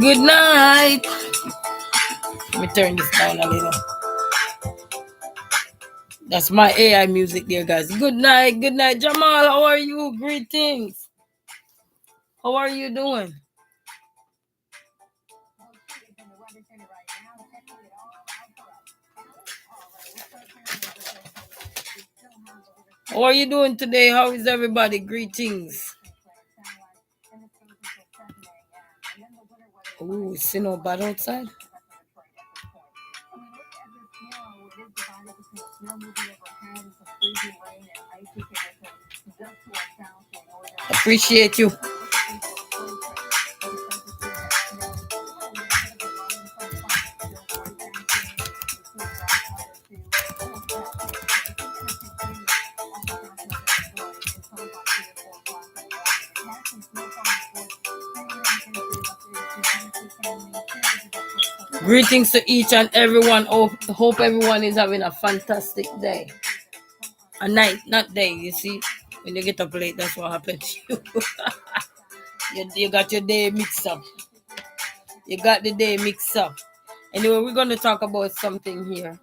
Good night. Let me turn this down a little. That's my AI music there, guys. Good night. Good night. Jamal, how are you? Greetings. How are you doing? How are you doing today? How is everybody? Greetings. Oh, it's no bad outside. Appreciate you. Greetings to each and everyone. Oh, hope everyone is having a fantastic day. A night, not day. You see, when you get up late, that's what happens to you. You got your day mixed up. You got the day mixed up. Anyway, we're going to talk about something here.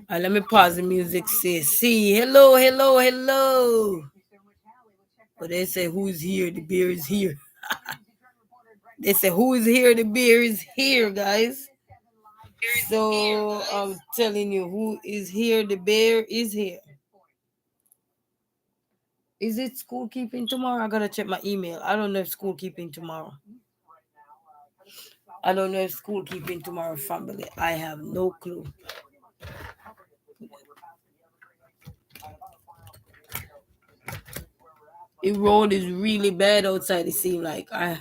Let me pause the music. See, hello, hello, hello. But they say, who's here? The beer is here. They say, who is here? The beer is here, guys. So I'm telling you, who is here? The bear is here. Is it school keeping tomorrow? I gotta check my email. I don't know if school keeping tomorrow. I don't know if school keeping tomorrow, family. I have no clue. The road is really bad outside. It seems like I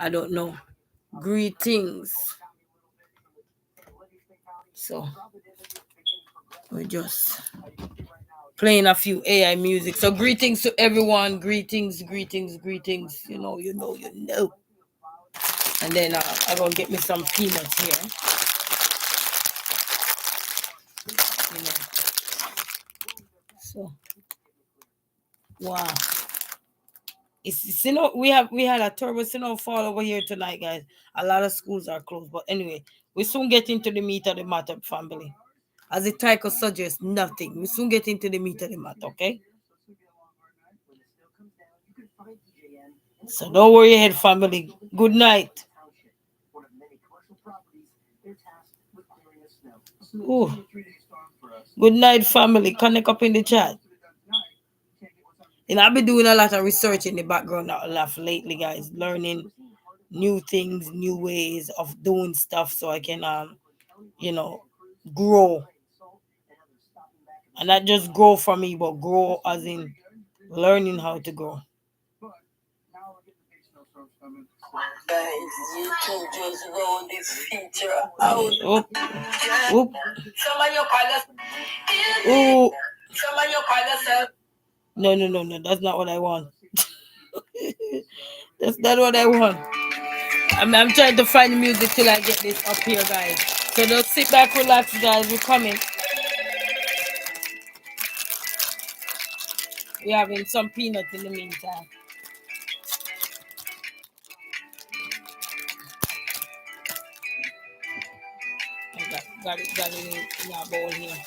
don't know. Greetings. So we're just playing a few AI music. So greetings to everyone. Greetings, greetings, greetings. You know. And then I'm gonna get me some peanuts here. You know. So wow. It's we had a terrible snowfall over here tonight, guys. A lot of schools are closed. But anyway, we soon get into the meat of the matter, family. As the title suggests, nothing. We soon get into the meat of the matter, okay? So don't worry ahead, family. Good night. Ooh. Good night, family. Connect up in the chat. And I've been doing a lot of research in the background lately, guys. Learning new things, new ways of doing stuff so I can, grow. And not just grow for me, but grow as in learning how to grow. Guys, YouTube just rolled this feature out. Oop. Ooh. No. That's not what I want. That's not what I want. I'm trying to find the music till I get this up here, guys. So just sit back, relax, guys. We're coming. We're having some peanuts in the meantime. Got it in our bowl here.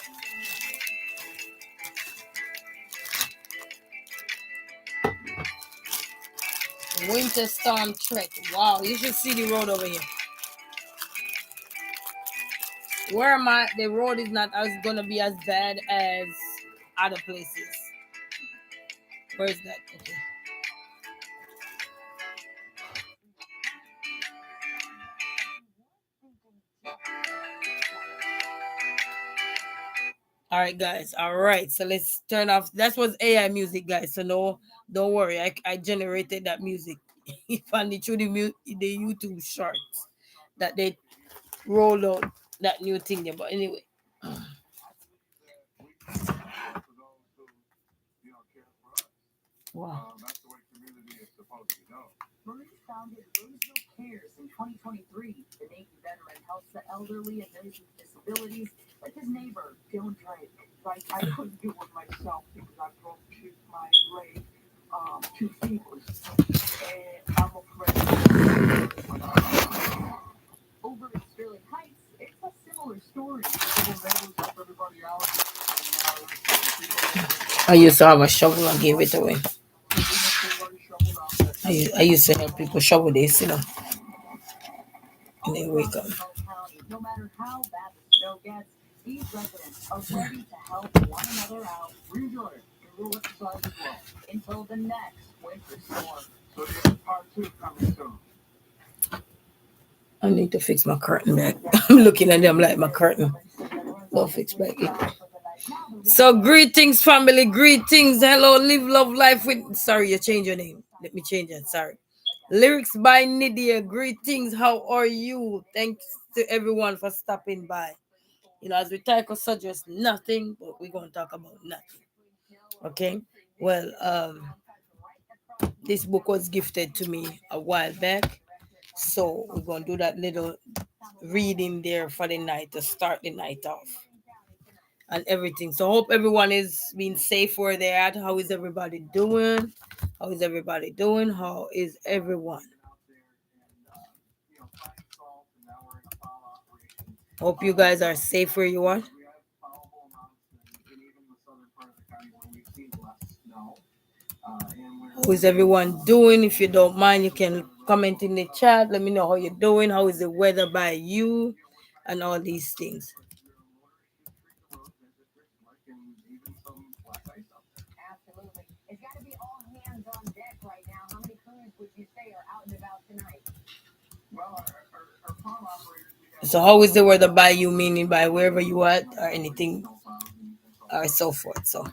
Winter Storm Trek. Wow, you should see the road over here. Where am I? The road is not gonna be as bad as other places. Where is that? Okay. All right, guys. All right, so let's turn off. That was AI music, guys. So no, don't worry. I generated that music. Found it through the YouTube shorts that they rolled out that new thing there. But anyway. Wow. Maurice founded Louisville Cares in 2023. The Navy veteran helps the elderly and those with disabilities, like his neighbor, Dylan Drake. I used to have a shovel and gave it away. I used to help people shovel this, and they wake up. I need to fix my curtain back. I'm looking at them like my curtain. Don't fix back yet. So greetings, family. Greetings. Hello, live, love, life with. Sorry, you changed your name. Let me change it. Sorry. Lyrics by Nydia. Greetings. How are you? Thanks to everyone for stopping by. As we tackle suggest nothing, but we're gonna talk about nothing. Okay. Well, this book was gifted to me a while back, so we're gonna do that little reading there for the night to start the night off and everything. So hope everyone is being safe where they're at. How is everybody doing? How is everybody doing? How is everyone? Hope you guys are safe where you are. How is everyone doing? If you don't mind, you can comment in the chat. Let me know how you're doing. How is the weather by you? And all these things. So how is the weather by you, meaning by wherever you are or anything or so forth. So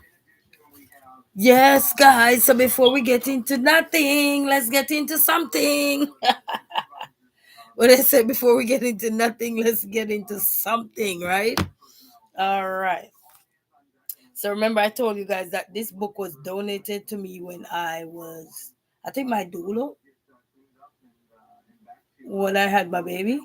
yes, guys. So before we get into nothing, let's get into something. What I said, before we get into nothing, let's get into something, right? All right. So remember, I told you guys that this book was donated to me when I think my doula, when I had my baby,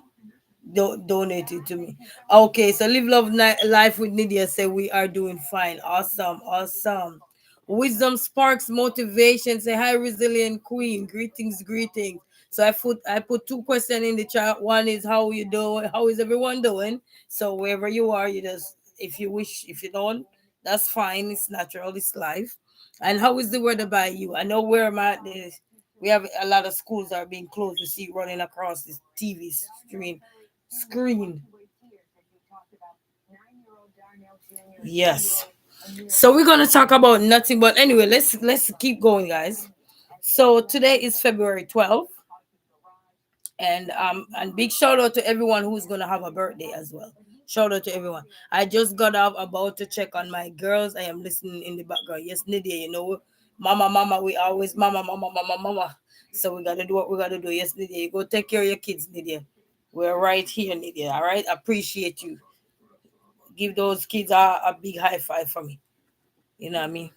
donated to me. Okay, so live love life with Nydia. Say we are doing fine. Awesome, awesome. Wisdom sparks motivation. Say hi, resilient queen. Greetings, greetings. So I put two questions in the chat. One is how you doing? How is everyone doing? So wherever you are, you just, if you wish, if you don't, that's fine. It's natural. It's life. And how is the weather by you? I know where I'm at. We have a lot of schools that are being closed. You see running across this TV screen. Yes. So we're gonna talk about nothing, but anyway, let's keep going, guys. So today is February 12th, and big shout out to everyone who's gonna have a birthday as well. Shout out to everyone. I just got up about to check on my girls. I am listening in the background. Yes, Nydia, mama, we always mama. So we gotta do what we gotta do. Yes, Nydia, you go take care of your kids, Nydia. We're right here, Nydia. All right, appreciate you. Give those kids a big high five for me. You know what I mean?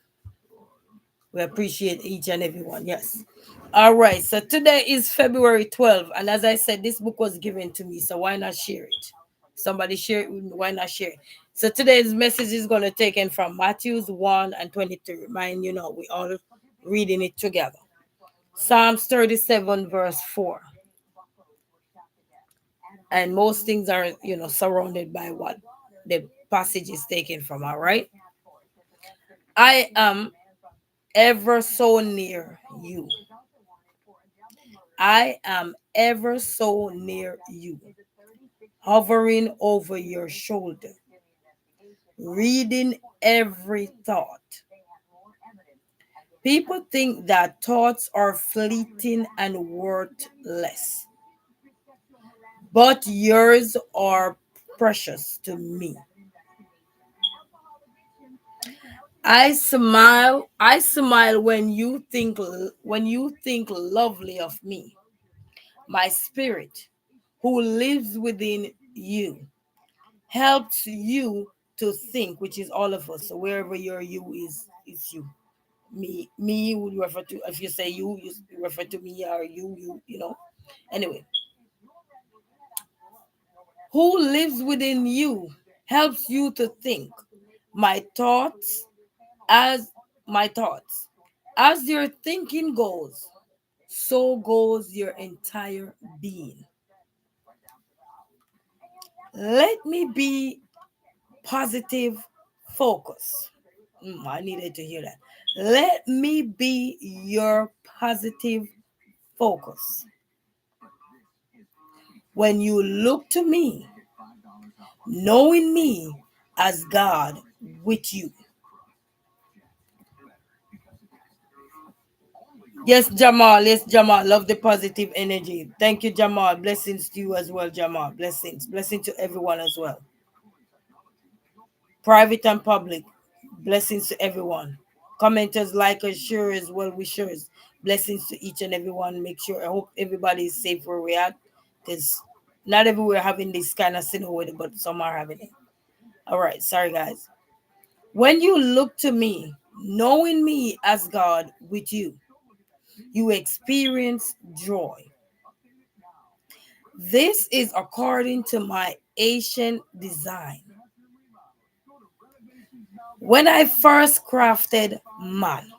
We appreciate each and every one. Yes. All right. So today is February 12th. And as I said, this book was given to me. So why not share it? Somebody share it with me. Why not share it? So today's message is going to take in from Matthews 1 and 23. Remind we all reading it together. Psalms 37, verse 4. And most things are, surrounded by what the passage is taken from. All right. I am ever so near you. I am ever so near you, hovering over your shoulder, reading every thought. People think that thoughts are fleeting and worthless, but yours are precious to me. I smile when you think lovely of me. My spirit, who lives within you, helps you to think, which is all of us. So wherever your you is you. Me would refer to, if you say you refer to me, or you. Anyway, who lives within you helps you to think. My thoughts as my thoughts. As your thinking goes, so goes your entire being. Let me be positive focus. I needed to hear that. Let me be your positive focus. When you look to me, knowing me as God with you. Yes, Jamal. Yes, Jamal. Love the positive energy. Thank you, Jamal. Blessings to you as well, Jamal. Blessings. Blessings to everyone as well. Private and public. Blessings to everyone. Commenters, likers, sharers, well wishers. Blessings to each and everyone. Make sure I hope everybody is safe where we're at. Because not everywhere having this kind of sin with it, but some are having it. All right, sorry guys. When you look to me, knowing me as God with you, you experience joy. This is according to my ancient design. When I first crafted man,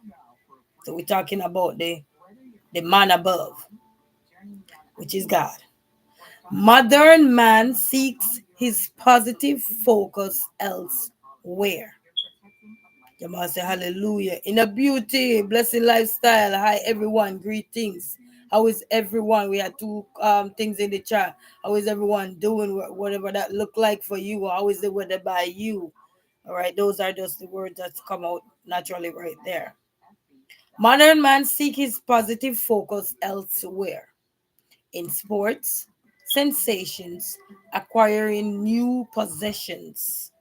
so we're talking about the man above, which is God. Modern man seeks his positive focus elsewhere. Jamal say hallelujah. In a beauty, blessing lifestyle. Hi everyone, greetings. How is everyone? We had two things in the chat. How is everyone doing? Whatever that look like for you. How is the weather by you? All right, those are just the words that come out naturally right there. Modern man seek his positive focus elsewhere. In sports, sensations, acquiring new possessions,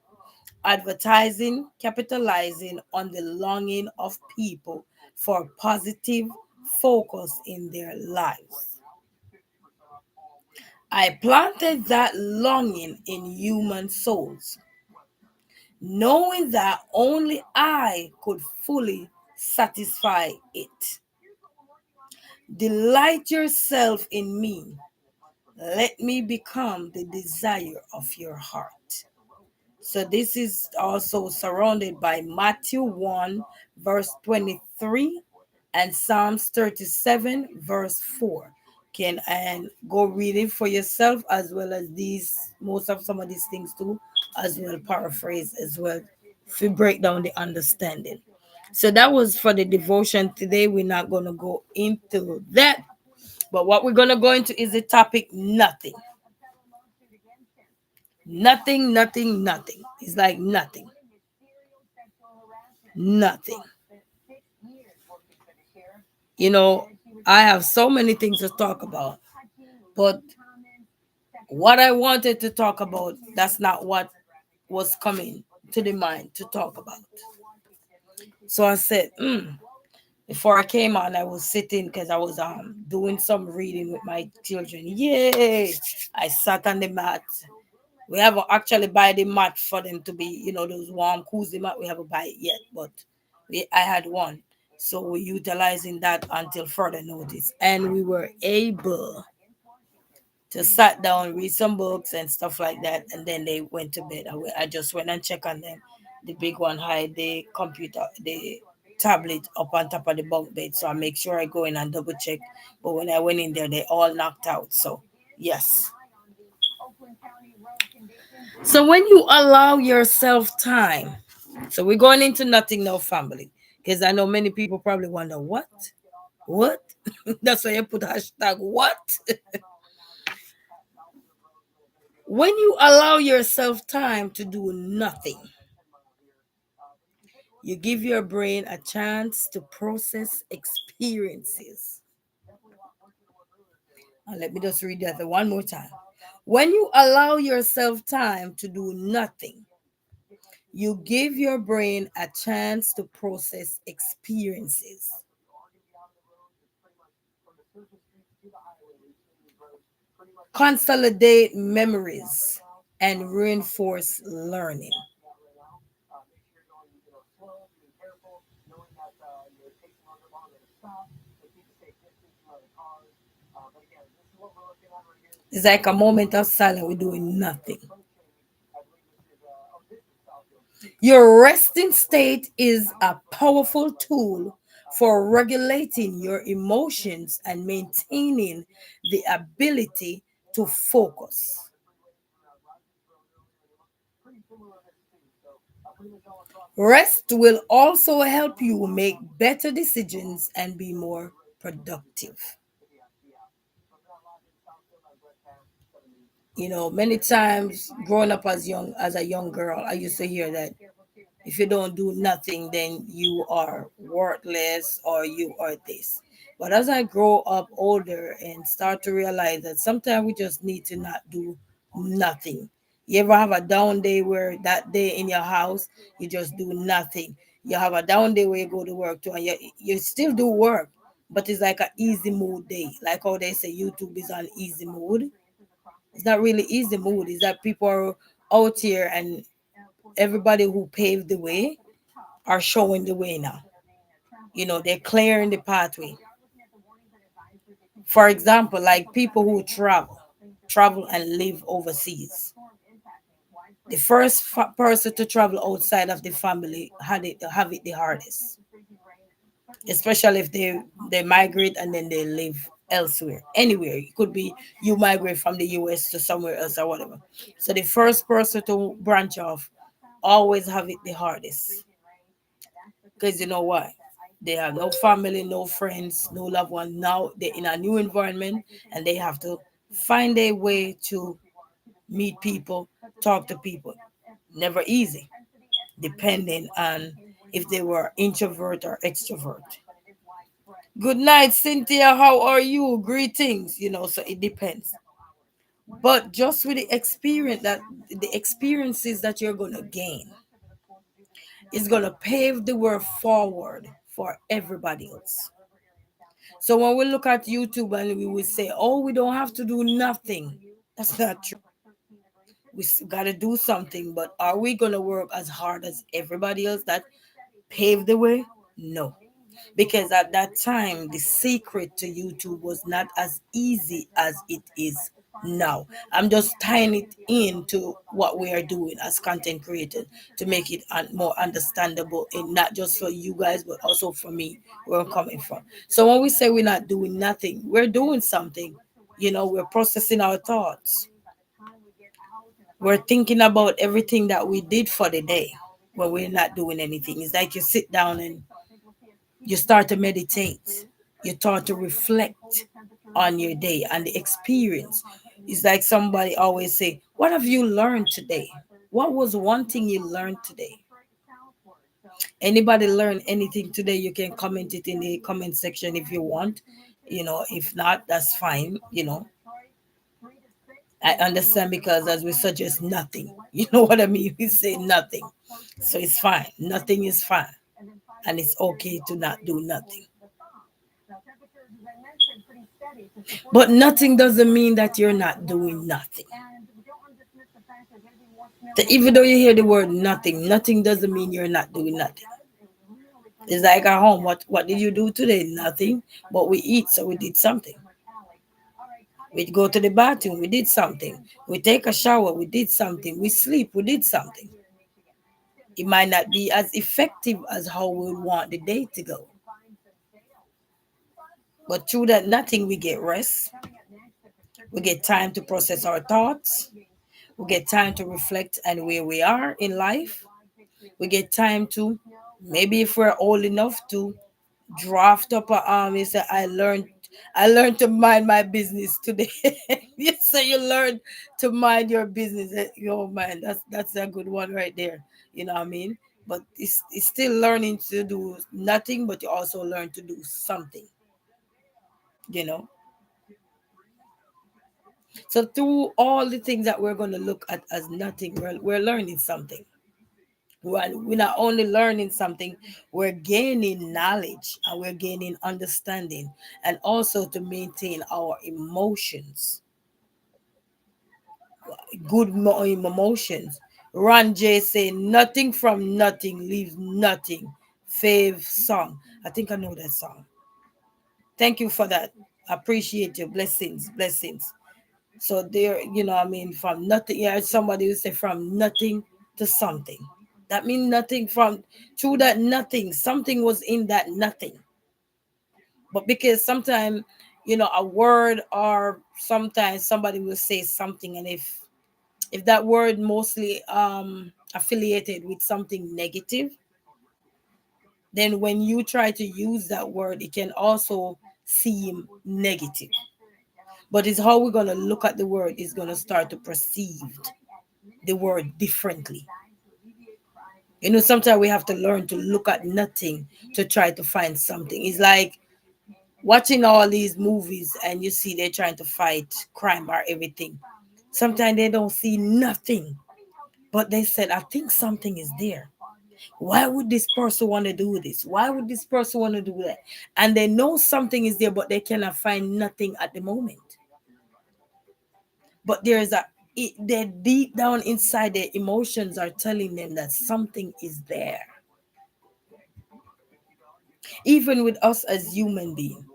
advertising, capitalizing on the longing of people for positive focus in their lives. I planted that longing in human souls, knowing that only I could fully satisfy it. Delight yourself in me. Let me become the desire of your heart. So this is also surrounded by Matthew 1, verse 23, and Psalms 37, verse 4. Can and go read it for yourself as well as these most of some of these things too, as well paraphrase as well to break down the understanding. So that was for the devotion today. We're not gonna go into that, but what we're gonna go into is the topic nothing. Nothing, nothing, nothing. It's like nothing. Nothing. You know, I have so many things to talk about, but what I wanted to talk about, that's not what was coming to the mind to talk about. So I said, before I came on, I was sitting because I was doing some reading with my children. Yay! I sat on the mat. We haven't actually buy the mat for them to be, those warm cozy mat. We haven't buy it yet, but I had one. So we're utilizing that until further notice. And we were able to sit down, read some books and stuff like that. And then they went to bed. I just went and checked on them. The big one had the computer, the tablet up on top of the bunk bed. So I make sure I go in and double check. But when I went in there, they all knocked out. So yes. So when you allow yourself time, so we're going into nothing now, family, because I know many people probably wonder what. That's why you put hashtag what. When you allow yourself time to do nothing, you give your brain a chance to process experiences. And let me just read that one more time. When you allow yourself time to do nothing, you give your brain a chance to process experiences. Consolidate memories and reinforce learning. It's like a moment of silence. We're doing nothing. Your resting state is a powerful tool for regulating your emotions and maintaining the ability to focus. Rest will also help you make better decisions and be more productive. Many times growing up as a young girl, I used to hear that if you don't do nothing, then you are worthless or you are this. But as I grow up older and start to realize that sometimes we just need to not do nothing. You ever have a down day where that day in your house you just do nothing? You have a down day where you go to work too, and you still do work, but it's like an easy mood day. Like how they say YouTube is on easy mood. It's not really easy mood. It's that people are out here and everybody who paved the way are showing the way now. They're clearing the pathway. For example, like people who travel and live overseas. The first person to travel outside of the family have it the hardest, especially if they migrate and then they live elsewhere, anywhere. It could be you migrate from the US to somewhere else or whatever. So the first person to branch off always have it the hardest, because you know why? They have no family, no friends, no loved one. Now they're in a new environment and they have to find a way to meet people, talk to people. Never easy, depending on if they were introvert or extrovert. Good night, Cynthia. How are you? Greetings. So it depends. But just with the experiences that you're gonna gain is gonna pave the way forward for everybody else. So when we look at YouTube and we will say, "Oh, we don't have to do nothing," that's not true. We got to do something, but are we gonna work as hard as everybody else that paved the way? No, because at that time the secret to YouTube was not as easy as it is now. I'm just tying it into what we are doing as content creators to make it more understandable, and not just for you guys but also for me, where I'm coming from. So when we say we're not doing nothing, we're doing something. We're processing our thoughts. We're thinking about everything that we did for the day when we're not doing anything. It's like you sit down and you start to meditate. You start to reflect on your day and the experience. It's like somebody always say, "What have you learned today? What was one thing you learned today?" Anybody learn anything today? You can comment it in the comment section if you want. If not, that's fine. I understand, because as we suggest nothing. You know what I mean? We say nothing. So it's fine. Nothing is fine. And it's okay to not do nothing. But nothing doesn't mean that you're not doing nothing. Even though you hear the word nothing, nothing doesn't mean you're not doing nothing. It's like at home. What did you do today? Nothing. But we eat, so we did something. We go to the bathroom, we did something. We take a shower, we did something. We sleep, we did something. It might not be as effective as how we want the day to go. But through that nothing, we get rest. We get time to process our thoughts. We get time to reflect on where we are in life. We get time to, maybe if we're old enough, to draft up a you say, I learned to mind my business today. You say you learn to mind your business. Yo, man, that's a good one right there. You know what I mean? But it's still learning to do nothing, but you also learn to do something. You know. So through all the things that we're going to look at as nothing, we're learning something. We're not only learning something, we're gaining knowledge and we're gaining understanding, and also to maintain our emotions, good emotions. Ron J say, "Nothing from nothing leaves nothing." Fave song. I think I know that song. Thank you for that. Appreciate your blessings, blessings. So there, from nothing. Yeah, somebody who say from nothing to something. That means nothing from through that nothing. Something was in that nothing. But because sometimes, a word or sometimes somebody will say something, and if that word mostly affiliated with something negative, then when you try to use that word, it can also seem negative. But it's how we're going to look at the word is going to start to perceive the word differently. Sometimes we have to learn to look at nothing to try to find something. It's like watching all these movies and you see they're trying to fight crime or everything. Sometimes they don't see nothing, but they said, I think something is there. Why would this person want to do this? Why would this person want to do that? And they know something is there, but they cannot find nothing at the moment. But they're deep down inside, their emotions are telling them that something is there. Even with us as human beings,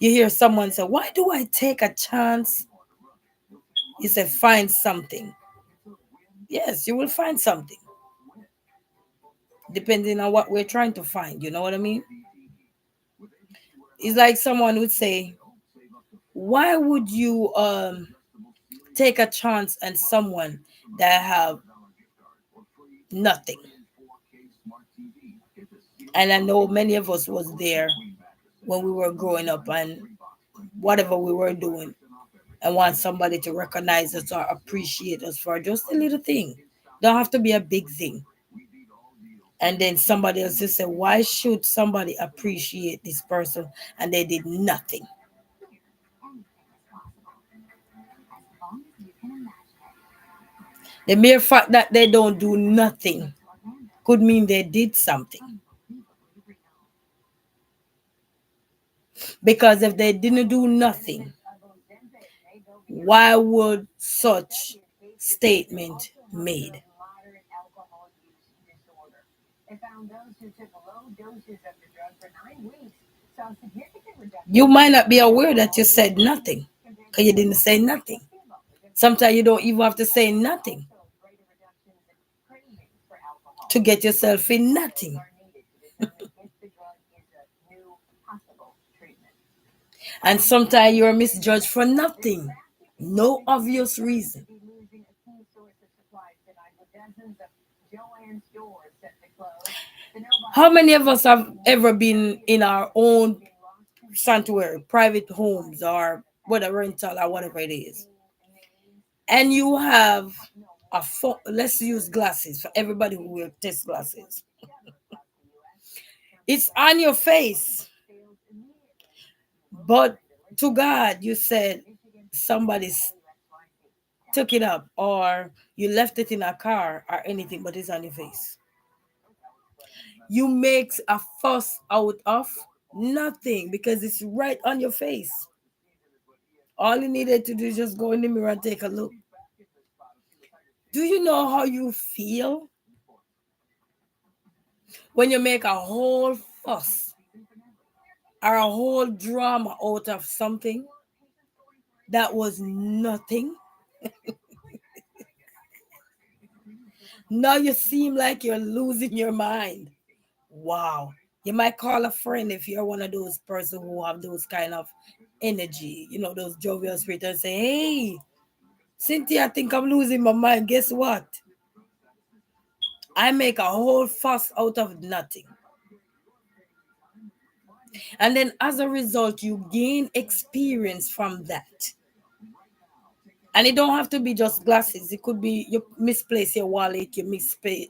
you hear someone say, why do I take a chance? You say, find something. Yes, you will find something, depending on what we're trying to find. You know what I mean? It's like someone would say, why would you take a chance on someone that have nothing? And I know many of us was there when we were growing up and whatever we were doing, and want somebody to recognize us or appreciate us for just a little thing. Don't have to be a big thing. And then somebody else just say, why should somebody appreciate this person and they did nothing? The mere fact that they don't do nothing could mean they did something. Because if they didn't do nothing, why would such statement made? You might not be aware that you said nothing because you didn't say nothing. Sometimes you don't even have to say nothing to get yourself in nothing. And sometimes you're misjudged for nothing, no obvious reason. How many of us have ever been in our own sanctuary, private homes, or whatever rental or whatever it is, and you have let's use glasses for everybody who wear test glasses. It's on your face, but to God, you said somebody took it up or you left it in a car or anything, but it's on your face. You make a fuss out of nothing because it's right on your face. All you needed to do is just go in the mirror and take a look. Do you know how you feel when you make a whole fuss or a whole drama out of something that was nothing? Now you seem like you're losing your mind. Wow. You might call a friend if you're one of those person who have those kind of energy, those jovial spirit, and say, hey, Cynthia, I think I'm losing my mind. Guess what? I make a whole fuss out of nothing. And then as a result, you gain experience from that. And it don't have to be just glasses. It could be you misplace your wallet, you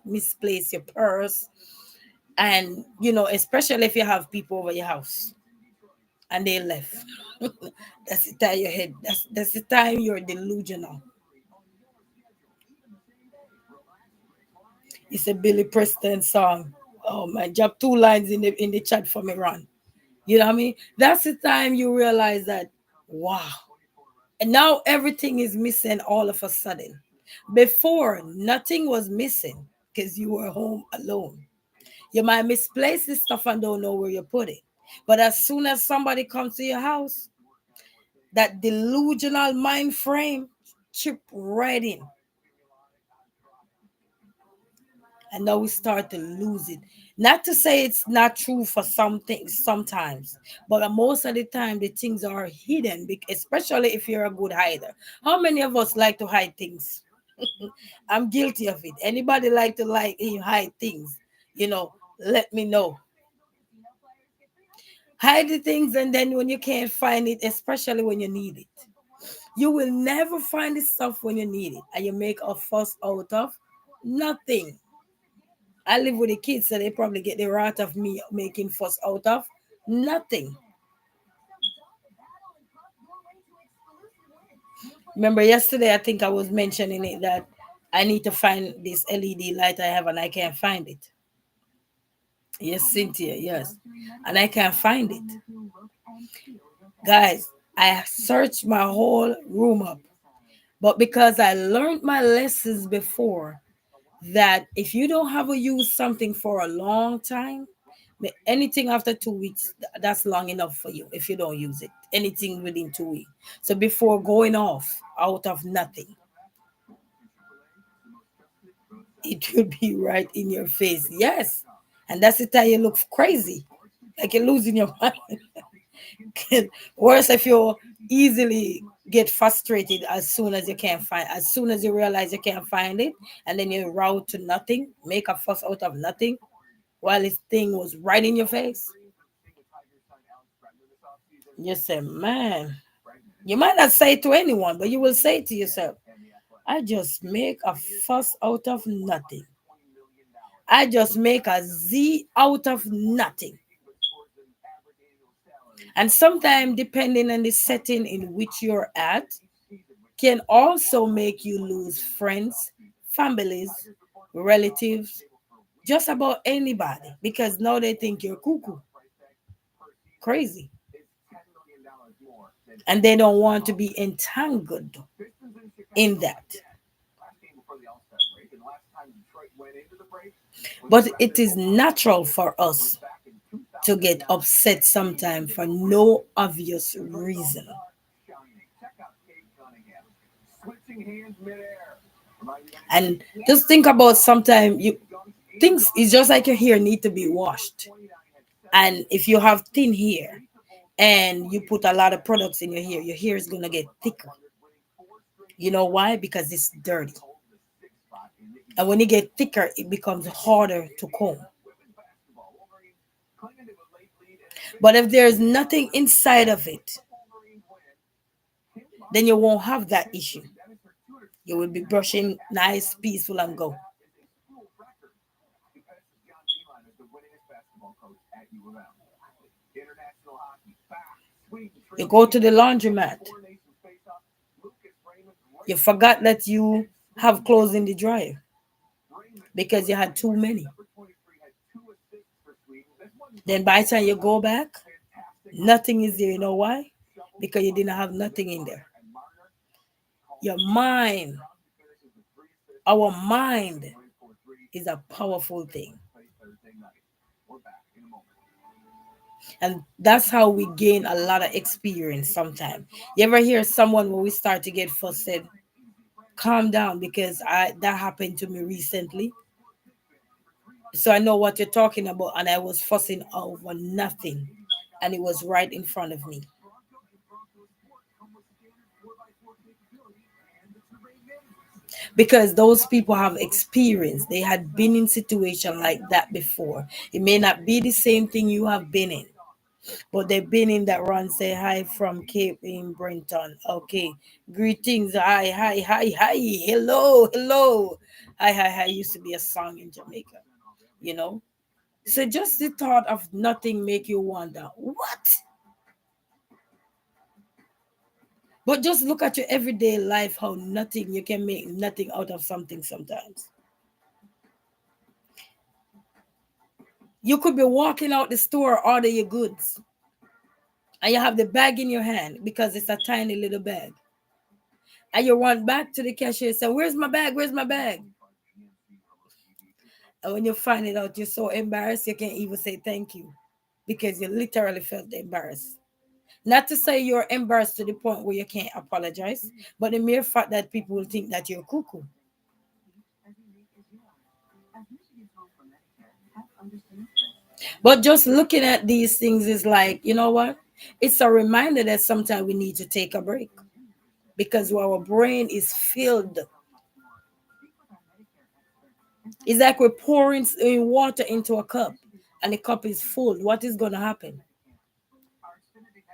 misplace your purse. And, especially if you have people over your house and they left. That's the time your head. That's the time you're delusional. It's a Billy Preston song. Oh my, drop two lines in the chat for me, Ron. You know what I mean? That's the time you realize that, wow. And now everything is missing all of a sudden. Before, nothing was missing because you were home alone. You might misplace this stuff and don't know where you put it. But as soon as somebody comes to your house, that delusional mind frame chip right in. and now we start to lose it. Not to say it's not true for some things sometimes, but most of the time the things are hidden, especially if you're a good hider. How many of us like to hide things? I'm guilty of it. Anybody like to hide things? You know, let me know. Hide the things, and then when you can't find it, especially when you need it, you will never find the stuff when you need it, and you make a fuss out of nothing. I live with the kids, so they probably get the wrath of me making fuss out of nothing. Remember yesterday, I think I was mentioning it that I need to find this LED light I have and I can't find it. Yes, Cynthia, yes. And I can't find it. Guys, I searched my whole room up. But because I learned my lessons before, that if you don't have a use something for a long time, anything after 2 weeks, that's long enough for you if you don't use it. Anything within 2 weeks. So before going off out of nothing, it will be right in your face. Yes. And that's the time you look crazy, like you're losing your mind. Worse if you easily get frustrated as soon as you can't find, as soon as you realize you can't find it, and then you route to nothing, make a fuss out of nothing, while this thing was right in your face. You say, man, you might not say it to anyone, but you will say it to yourself. I just make a fuss out of nothing. I just make a Z out of nothing. And sometimes, depending on the setting in which you're at, can also make you lose friends, families, relatives, just about anybody, because now they think you're cuckoo, crazy, and they don't want to be entangled in that. But it is natural for us to get upset sometimes for no obvious reason. And just think about sometimes you things it's just like your hair need to be washed. And if you have thin hair and you put a lot of products in your hair is gonna get thicker. You know why? Because it's dirty. And when it get thicker, it becomes harder to comb. But if there's nothing inside of it, then you won't have that issue. You will be brushing nice, peaceful, and go. You go to the laundromat. You forgot that you have clothes in the dryer because you had too many. Then by the time you go back, nothing is there. You know why? Because you didn't have nothing in there. Your mind, our mind is a powerful thing. And that's how we gain a lot of experience sometimes. You ever hear someone when we start to get frustrated, calm down, because I that happened to me recently. So I know what you're talking about, and I was fussing over nothing, and it was right in front of me. Because those people have experience. They had been in situation like that before. It may not be the same thing you have been in, but they've been in that run. Say hi from Cape in Brenton. Okay. Greetings. Hi, hi, hi, hi. Hello, hello. Hi, hi, hi used to be a song in Jamaica, you know? So just the thought of nothing make you wonder, what? But just look at your everyday life, how nothing, you can make nothing out of something sometimes. You could be walking out the store, order your goods, and you have the bag in your hand because it's a tiny little bag. And you run back to the cashier and say, where's my bag? Where's my bag? And when you find it out, you're so embarrassed, you can't even say thank you because you literally felt embarrassed. Not to say you're embarrassed to the point where you can't apologize, but the mere fact that people will think that you're cuckoo. But just looking at these things is like, you know what? It's a reminder that sometimes we need to take a break because our brain is filled. It's like we're pouring water into a cup and the cup is full. What is going to happen?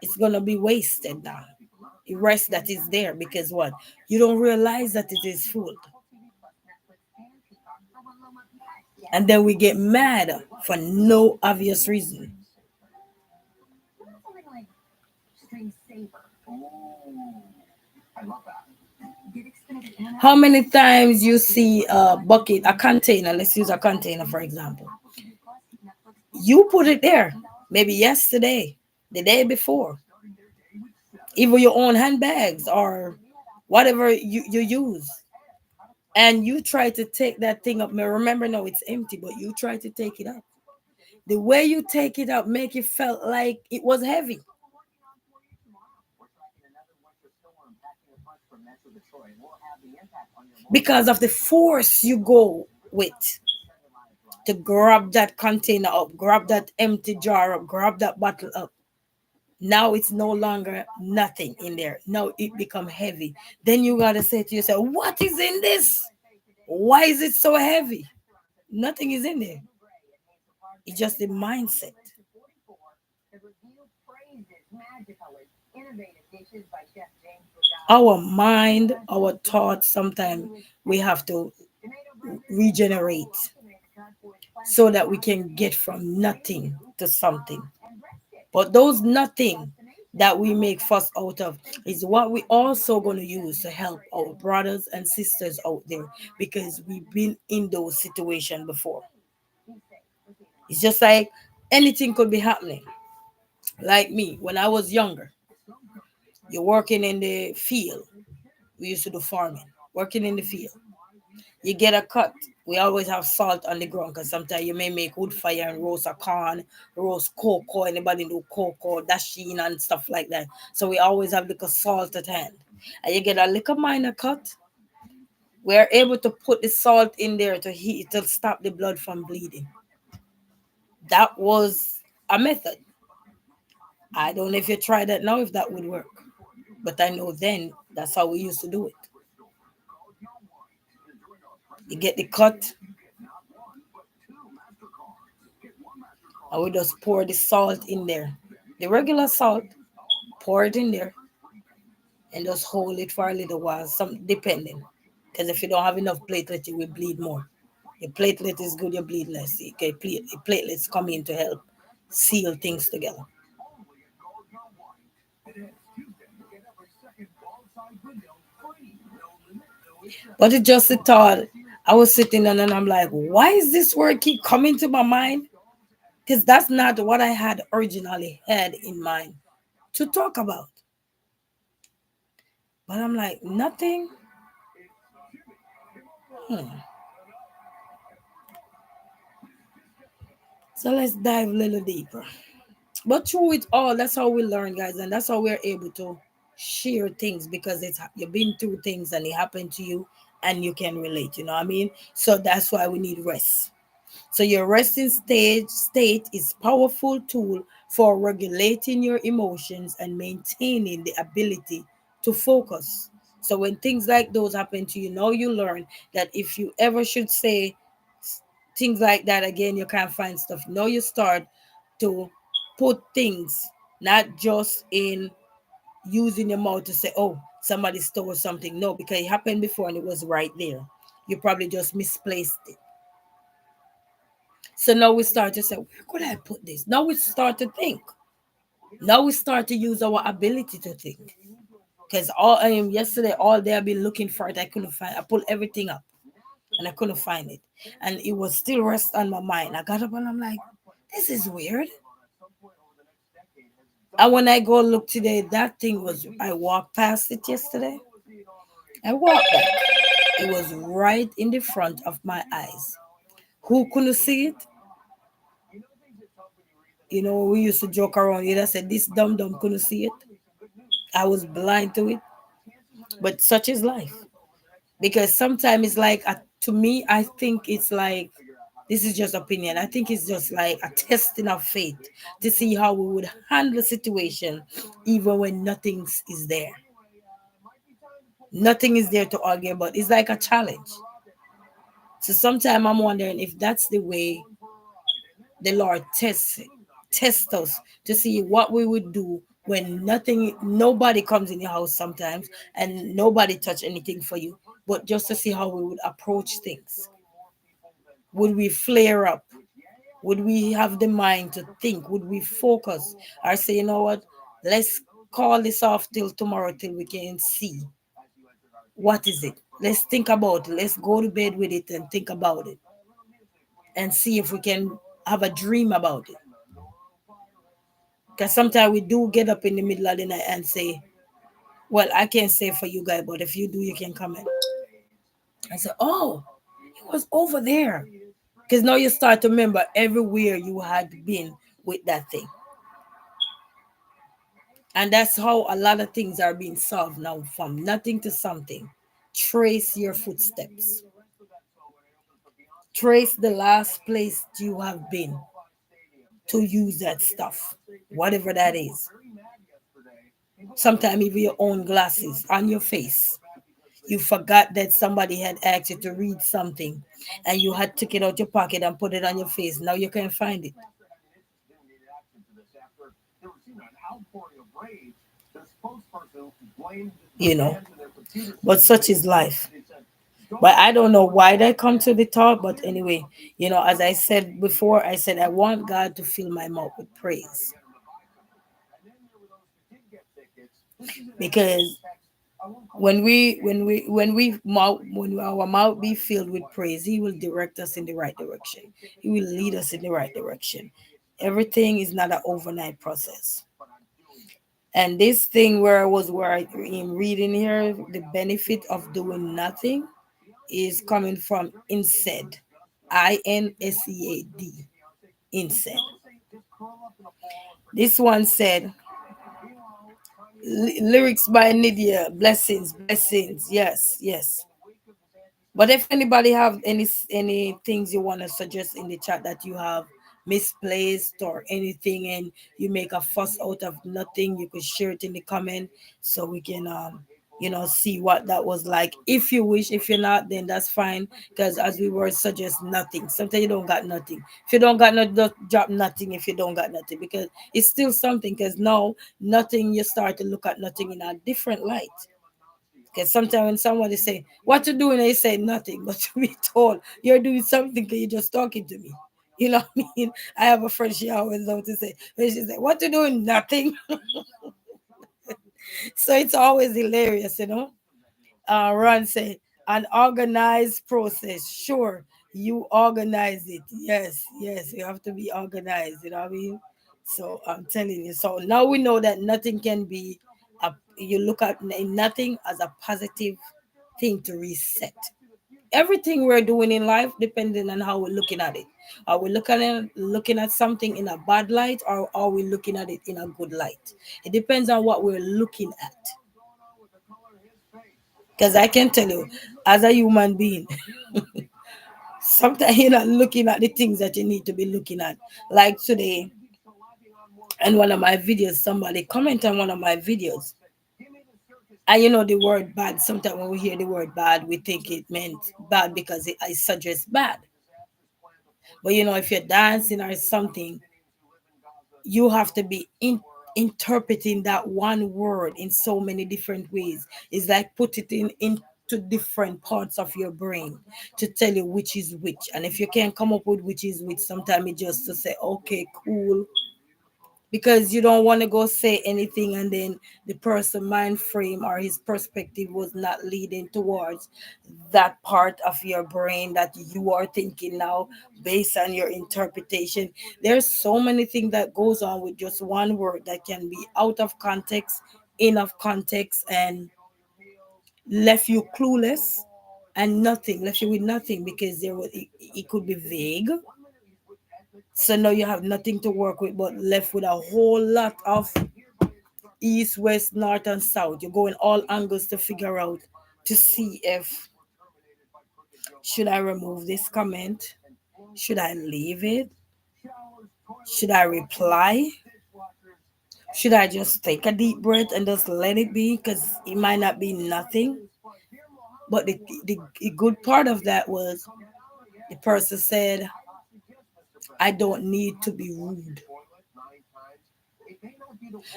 It's going to be wasted now. The rest that is there because what? You don't realize that it is full. And then we get mad for no obvious reason. How many times you see a bucket, a container, let's use a container for example. You put it there, maybe yesterday, the day before, even your own handbags or whatever you use. And you try to take that thing up. Now remember, no, it's empty, but you try to take it up. The way you take it up make it felt like it was heavy because of the force you go with to grab that container up, grab that empty jar up, grab that bottle up. Now it's no longer nothing in there. Now it become heavy. Then you gotta say to yourself, what is in this? Why is it so heavy? Nothing is in there. It's just the mindset. Our mind, our thoughts, sometimes we have to regenerate so that we can get from nothing to something. But those nothing that we make fuss out of is what we also going to use to help our brothers and sisters out there because we've been in those situations before. It's just like anything could be happening. Like me, when I was younger, you're working in the field. We used to do farming, working in the field. You get a cut. We always have salt on the ground because sometimes you may make wood fire and roast a corn, roast cocoa. Anybody do cocoa, dasheen and stuff like that. So we always have little salt at hand. And you get a little minor cut. We're able to put the salt in there to heat to stop the blood from bleeding. That was a method. I don't know if you try that now if that would work. But I know then that's how we used to do it. You get the cut, and we just pour the salt in there. The regular salt, pour it in there, and just hold it for a little while, some depending. Because if you don't have enough platelet, you will bleed more. Your platelet is good, you bleed less. Okay, platelets come in to help seal things together. But it just a thought. I was sitting there and I'm like, why is this word keep coming to my mind? Because that's not what I had originally had in mind to talk about. But I'm like, nothing. Hmm. So let's dive a little deeper. But through it all, that's how we learn, guys, and that's how we're able to share things because it's you've been through things and it happened to you and you can relate, you know what I mean? So that's why we need rest. So your resting state is powerful tool for regulating your emotions and maintaining the ability to focus. So when things like those happen to you, now you learn that if you ever should say things like that again, you can't find stuff. Now you start to put things not just in using your mouth to say, oh, somebody stole something. No, because it happened before and it was right there. You probably just misplaced it. So now we start to say, where could I put this? Now we start to think. Now we start to use our ability to think. Because all yesterday, all day I've been looking for it. I couldn't find. I pulled everything up and I couldn't find it, and it was still rest on my mind. I got up and I'm like, this is weird. And when I go look today, that thing was. I walked past it yesterday. I walked back. It was right in the front of my eyes. Who couldn't see it? You know, we used to joke around. You know, said this dumb dumb couldn't see it. I was blind to it. But such is life. Because sometimes it's like, to me, I think it's like This is just opinion. I think it's just like a testing of faith to see how we would handle a situation even when nothing is there. Nothing is there to argue about. It's like a challenge. So sometimes I'm wondering if that's the way the Lord test us to see what we would do when nobody comes in your house sometimes and nobody touch anything for you, but just to see how we would approach things. Would we flare up? Would we have the mind to think? Would we focus or say, you know what, let's call this off till tomorrow till we can see what is it? Let's think about it. Let's go to bed with it and think about it and see if we can have a dream about it. Because sometimes we do get up in the middle of the night and say, well, I can't say for you guys, but if you do, you can comment. I say, oh, it was over there. Because now you start to remember everywhere you had been with that thing. And that's how a lot of things are being solved now, from nothing to something. Trace your footsteps. Trace the last place you have been to use that stuff, whatever that is. Sometimes even your own glasses on your face. You forgot that somebody had asked you to read something and you had took it out your pocket and put it on your face. Now you can't find it. You know, but such is life. But I don't know why they come to the talk. But anyway, as I said before, I said I want God to fill my mouth with praise, because when our mouth be filled with praise, He will direct us in the right direction. He will lead us in the right direction. Everything is not an overnight process. And this thing where I'm reading here, the benefit of doing nothing is coming from INSEAD, INSEAD, INSEAD. This one said, lyrics by Nydia, blessings, blessings, yes, yes. But if anybody have any things you want to suggest in the chat that you have misplaced or anything, and you make a fuss out of nothing, you could share it in the comment so we can see what that was like. If you wish, if you're not, then that's fine. Because as we were suggest nothing. Sometimes you don't got nothing. If you don't got nothing, just drop nothing. If you don't got nothing, because it's still something. Because now nothing, you start to look at nothing in a different light. Because sometimes when somebody say, what you doing? They say nothing. But to be told, you're doing something because you're just talking to me. You know what I mean? I have a friend, she always love to say, she say, what you doing? Nothing. So it's always hilarious. Ron say, an organized process. Sure, you organize it. Yes, yes, you have to be organized. You know what I mean? So I'm telling you. So now we know that nothing can be, you look at nothing as a positive thing to reset. Everything we're doing in life, depending on how we're looking at it. Are we looking at something in a bad light, or are we looking at it in a good light? It depends on what we're looking at. Because I can tell you, as a human being, sometimes you're not looking at the things that you need to be looking at. Like today, in one of my videos, somebody comment on one of my videos. And the word bad, sometimes when we hear the word bad, we think it meant bad because it suggests bad. But if you're dancing or something, you have to be interpreting that one word in so many different ways. It's like put it into different parts of your brain to tell you which is which. And if you can't come up with which is which, sometimes it just to say, okay, cool, because you don't want to go say anything and then the person mind frame or his perspective was not leading towards that part of your brain that you are thinking now based on your interpretation. There's so many things that goes on with just one word that can be out of context, in of context, and left you clueless, and nothing left you with nothing, because it could be vague. So now you have nothing to work with, but left with a whole lot of east, west, north, and south. You're going all angles to figure out to see if should I remove this comment Should I leave it? Should I reply? Should I just take a deep breath and just let it be? Because it might not be nothing. But the good part of that was the person said, I don't need to be rude.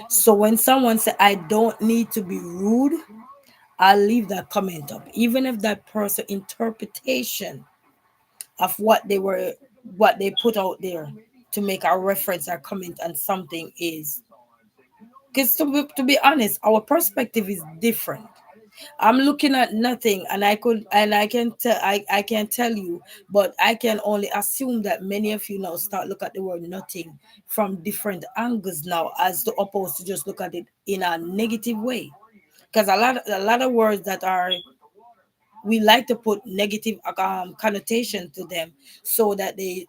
So when someone said, I don't need to be rude, I'll leave that comment up. Even if that person interpretation of what they put out there to make a reference or comment on something is, because to be honest, our perspective is different. I'm looking at nothing and I can tell I can tell you, but I can only assume that many of you now start look at the word nothing from different angles now, as to opposed to just look at it in a negative way. Because a lot of words that are, we like to put negative connotation to them, so that they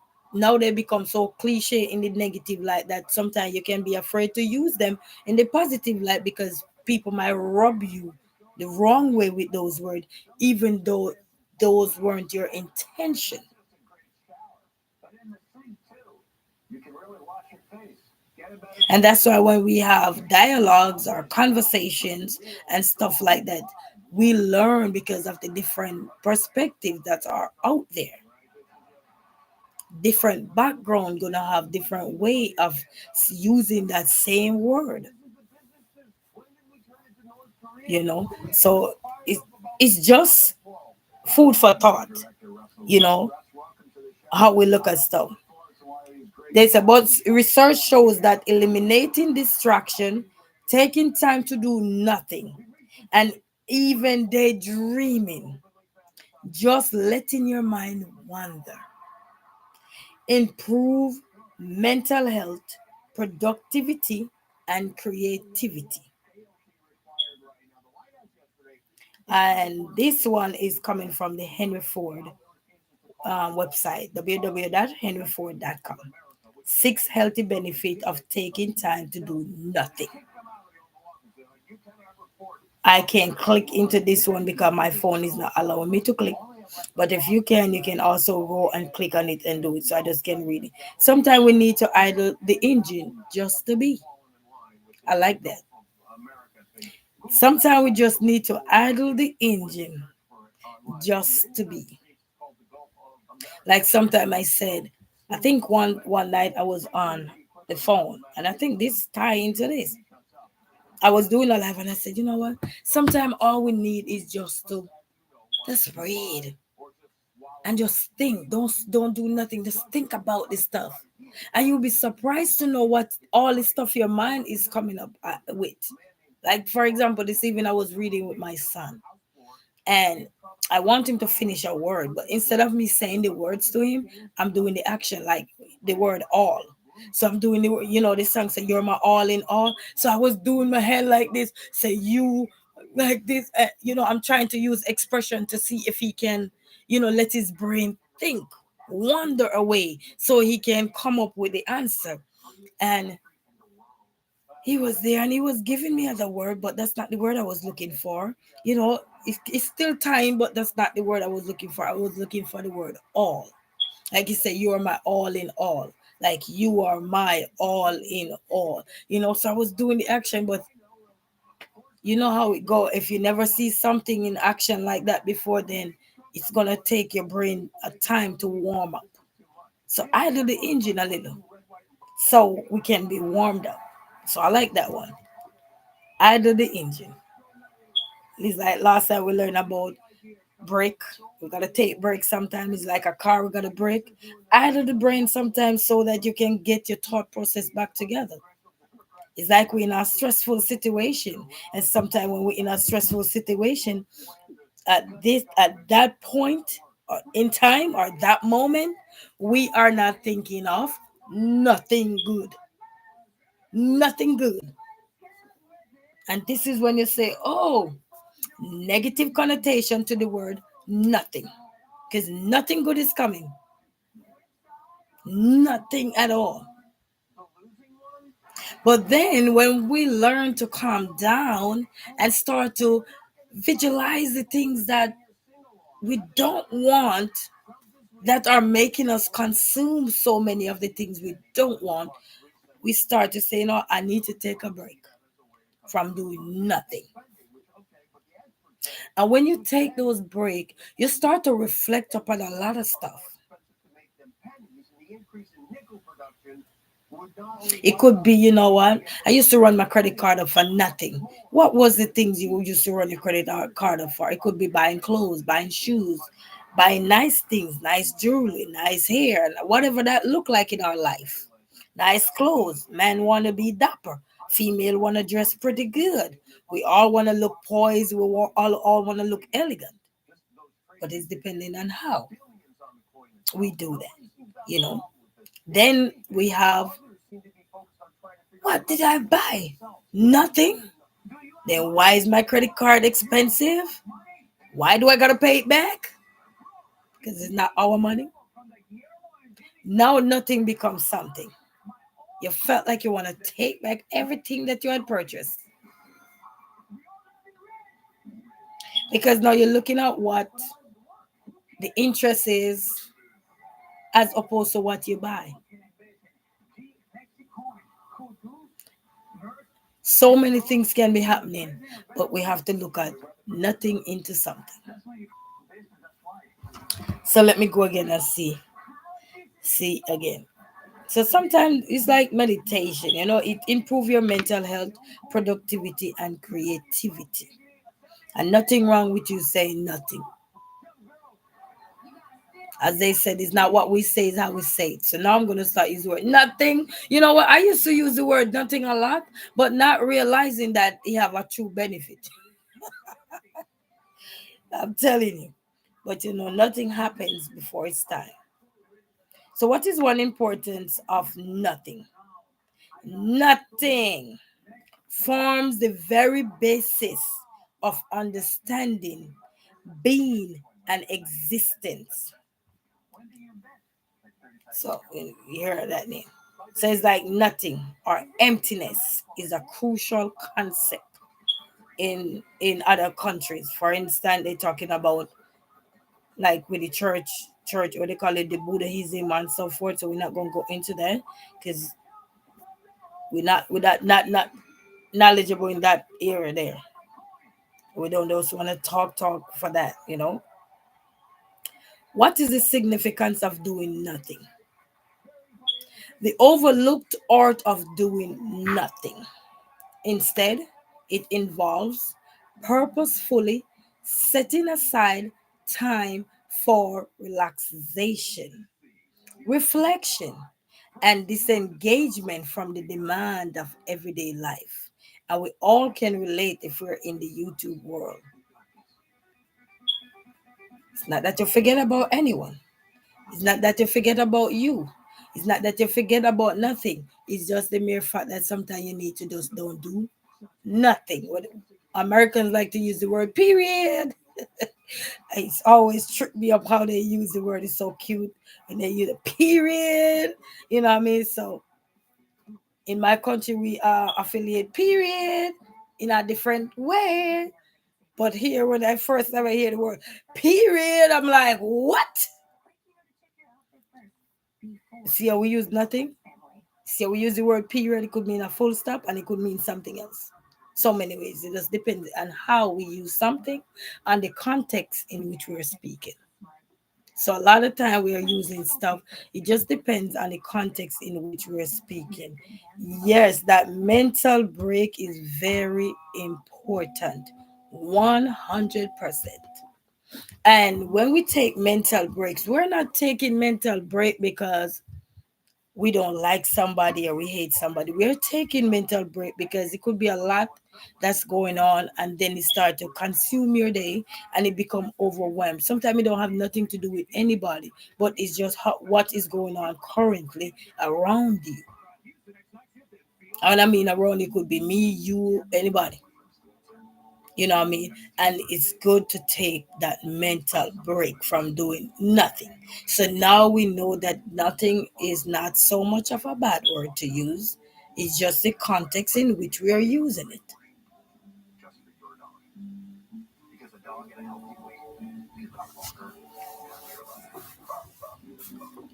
become so cliche in the negative light that sometimes you can be afraid to use them in the positive light, because people might rub you the wrong way with those words, even though those weren't your intention. And that's why when we have dialogues or conversations and stuff like that, we learn because of the different perspectives that are out there. Different background gonna have different way of using that same word, you know. So it, it's just food for thought, you know, how we look at stuff. There's about research shows that eliminating distraction, taking time to do nothing, and even daydreaming, just letting your mind wander, improve mental health, productivity, and creativity. And this one is coming from the Henry Ford website, www.henryford.com. 6 healthy benefits of taking time to do nothing. I can click into this one because my phone is not allowing me to click. But if you can also go and click on it and do it. So I just can read it. Sometimes we need to idle the engine just to be. I like that. Sometimes we just need to idle the engine just to be. Like sometimes I said, I think one night I was on the phone, and I think this tie into this. I was doing a live and I said, you know what? Sometimes all we need is just read and just think. Don't do nothing. Just think about this stuff. And you'll be surprised to know what all this stuff your mind is coming up with. Like for example, this evening I was reading with my son, and I want him to finish a word, but instead of me saying the words to him, I'm doing the action, like the word all. So I'm doing the song say you're my all in all. So I was doing my hand like this, say you like this. I'm trying to use expression to see if he can, let his brain think, wander away, so he can come up with the answer. And he was there and he was giving me other word, but that's not the word I was looking for. It's still time, but that's not the word I was looking for. I was looking for the word all. Like he said, you are my all in all. Like you are my all in all. So I was doing the action, but you know how it go. If you never see something in action like that before, then it's gonna take your brain a time to warm up. So I do the engine a little, so we can be warmed up. So I like that one. I do the engine. It's like last time we learned about brake. We gotta take breaks sometimes. It's like a car, we gotta brake. Idle the brain sometimes so that you can get your thought process back together. It's like we're in a stressful situation. And sometimes when we're in a stressful situation, at that point in time or that moment, we are not thinking of nothing good. Nothing good. And this is when you say, oh, negative connotation to the word nothing, because nothing good is coming, nothing at all. But then when we learn to calm down and start to visualize the things that we don't want, that are making us consume so many of the things we don't want, we start to say, no, I need to take a break from doing nothing. And when you take those breaks, you start to reflect upon a lot of stuff. It could be, you know what? I used to run my credit card up for nothing. What was the things you used to run your card up for? It could be buying clothes, buying shoes, buying nice things, nice jewelry, nice hair, whatever that look like in our life. Nice clothes. Man want to be dapper. Female want to dress pretty good. We all want to look poised. We all want to look elegant. But it's depending on how we do that. Then we have, what did I buy? Nothing. Then why is my credit card expensive? Why do I gotta pay it back? Because it's not our money. Now nothing becomes something. You felt like you want to take back everything that you had purchased. Because now you're looking at what the interest is as opposed to what you buy. So many things can be happening, but we have to look at nothing into something. So let me go again and see. See again. So sometimes it's like meditation, it improve your mental health, productivity, and creativity. And nothing wrong with you saying nothing. As they said, it's not what we say, it's how we say it. So now I'm going to start using the word nothing. You know what? I used to use the word nothing a lot, but not realizing that it have a true benefit. I'm telling you. But nothing happens before it's time. So what is one importance of nothing? Nothing forms the very basis of understanding, being, and existence. So you hear that name. So it's like nothing or emptiness is a crucial concept in other countries. For instance, they're talking about like with the church, what they call it, the Buddhism and so forth. So we're not gonna go into that because we're not knowledgeable in that area there. We don't just want to talk for that. What is the significance of doing nothing? The overlooked art of doing nothing. Instead, it involves purposefully setting aside time for relaxation, reflection, and disengagement from the demand of everyday life. And we all can relate if we're in the YouTube world. It's not that you forget about anyone. It's not that you forget about you. It's not that you forget about nothing. It's just the mere fact that sometimes you need to just don't do nothing. What Americans like to use the word period. It's always tripped me up how they use the word. It's so cute when they use a period. You know what I mean? So in my country, we affiliate period in a different way. But here, when I first ever hear the word period, I'm like, what? See how we use nothing? See how we use the word period? It could mean a full stop and it could mean something else. So many ways. It just depends on how we use something and the context in which we're speaking. So a lot of time we are using stuff. It just depends on the context in which we're speaking. Yes, that mental break is very important. 100%. And when we take mental breaks, we're not taking mental break because we don't like somebody or we hate somebody. We're taking mental break because it could be a lot that's going on and then it start to consume your day and it become overwhelmed. Sometimes it don't have nothing to do with anybody, but it's just what is going on currently around you. And I mean around it could be me, you, anybody. You know what I mean? And it's good to take that mental break from doing nothing. So now we know that nothing is not so much of a bad word to use. It's just the context in which we are using it.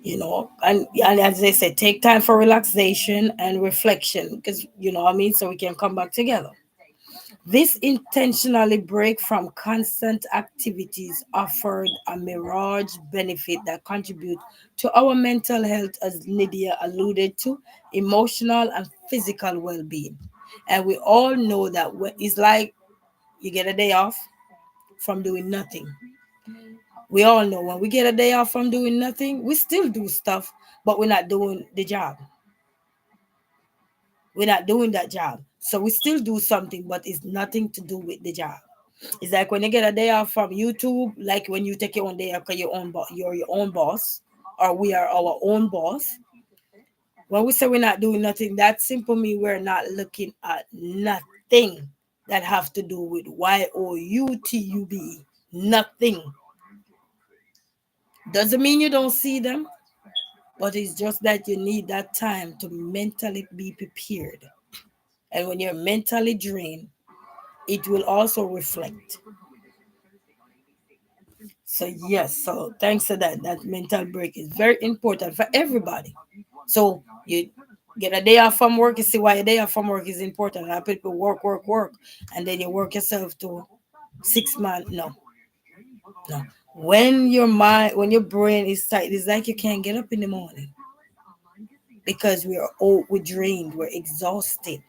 And as they said, take time for relaxation and reflection, because what I mean, so we can come back together. This intentionally break from constant activities offered a mirage benefit that contribute to our mental health, as Lydia alluded to, emotional and physical well-being. And we all know that it's like you get a day off from doing nothing. We all know when we get a day off from doing nothing, we still do stuff, but we're not doing the job. We're not doing that job. So we still do something, but it's nothing to do with the job. It's like when you get a day off from YouTube, like when you take your own day off because you're your own boss, or we are our own boss. When we say we're not doing nothing, that simply means we're not looking at nothing that have to do with YOUTUBE. Nothing. Doesn't mean you don't see them, but it's just that you need that time to mentally be prepared. And when you're mentally drained, it will also reflect. So yes, so thanks to that mental break is very important for everybody. So you get a day off from work, you see why a day off from work is important. A lot of people work, and then you work yourself to 6 months. No, no. When your brain is tight, it's like you can't get up in the morning because we're drained, we're exhausted,